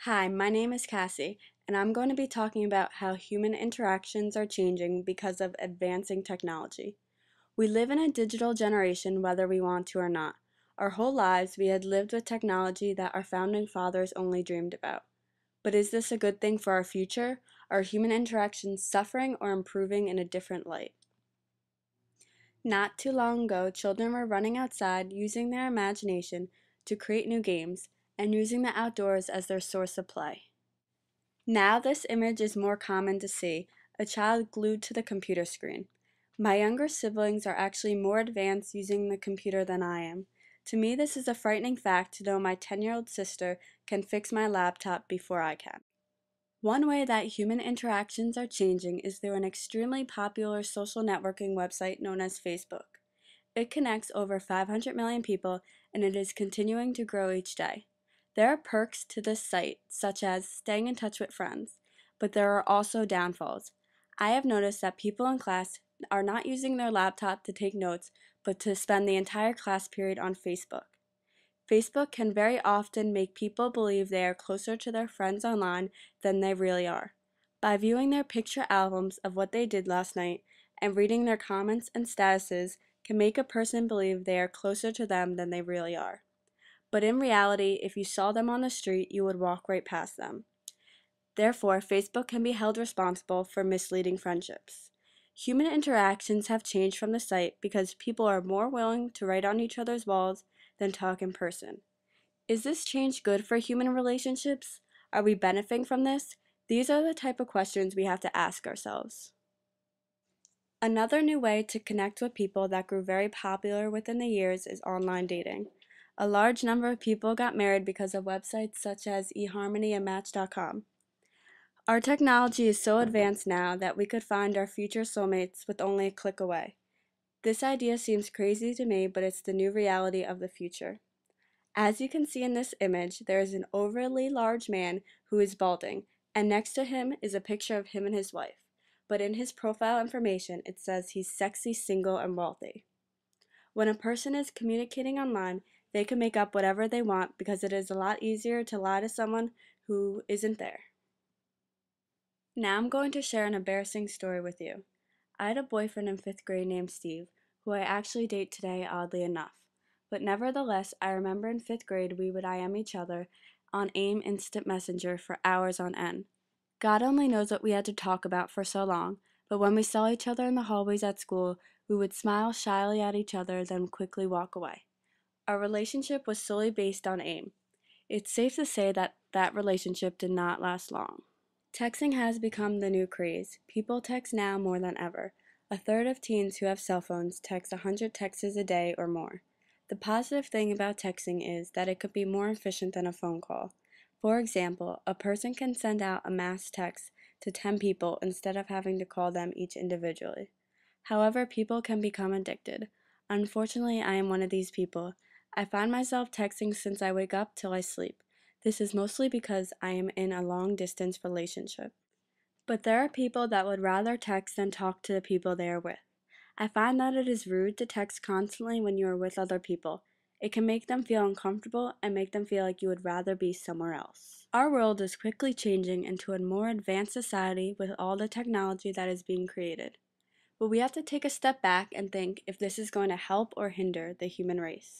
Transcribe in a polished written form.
Hi, my name is Cassie, and I'm going to be talking about how human interactions are changing because of advancing technology. We live in a digital generation whether we want to or not. Our whole lives we had lived with technology that our founding fathers only dreamed about. But is this a good thing for our future? Are human interactions suffering or improving in a different light? Not too long ago, children were running outside using their imagination to create new games and using the outdoors as their source of play. Now this image is more common to see, a child glued to the computer screen. My younger siblings are actually more advanced using the computer than I am. To me, this is a frightening fact to know my 10-year-old sister can fix my laptop before I can. One way that human interactions are changing is through an extremely popular social networking website known as Facebook. It connects over 500 million people and it is continuing to grow each day. There are perks to this site, such as staying in touch with friends, but there are also downfalls. I have noticed that people in class are not using their laptop to take notes, but to spend the entire class period on Facebook. Facebook can very often make people believe they are closer to their friends online than they really are. By viewing their picture albums of what they did last night and reading their comments and statuses can make a person believe they are closer to them than they really are. But in reality, if you saw them on the street, you would walk right past them. Therefore, Facebook can be held responsible for misleading friendships. Human interactions have changed from the site because people are more willing to write on each other's walls than talk in person. Is this change good for human relationships? Are we benefiting from this? These are the type of questions we have to ask ourselves. Another new way to connect with people that grew very popular within the years is online dating. A large number of people got married because of websites such as eHarmony and Match.com. Our technology is so advanced now that we could find our future soulmates with only a click away. This idea seems crazy to me, but it's the new reality of the future. As you can see in this image, there is an overly large man who is balding, and next to him is a picture of him and his wife. But in his profile information, it says he's sexy, single, and wealthy. When a person is communicating online, they can make up whatever they want because it is a lot easier to lie to someone who isn't there. Now I'm going to share an embarrassing story with you. I had a boyfriend in 5th grade named Steve, who I actually date today, oddly enough. But nevertheless, I remember in 5th grade we would IM each other on AIM Instant Messenger for hours on end. God only knows what we had to talk about for so long, but when we saw each other in the hallways at school, we would smile shyly at each other, then quickly walk away. Our relationship was solely based on AIM. It's safe to say that that relationship did not last long. Texting has become the new craze. People text now more than ever. A third of teens who have cell phones text 100 texts a day or more. The positive thing about texting is that it could be more efficient than a phone call. For example, a person can send out a mass text to 10 people instead of having to call them each individually. However, people can become addicted. Unfortunately, I am one of these people. I find myself texting since I wake up till I sleep. This is mostly because I am in a long-distance relationship. But there are people that would rather text than talk to the people they are with. I find that it is rude to text constantly when you are with other people. It can make them feel uncomfortable and make them feel like you would rather be somewhere else. Our world is quickly changing into a more advanced society with all the technology that is being created. But we have to take a step back and think if this is going to help or hinder the human race.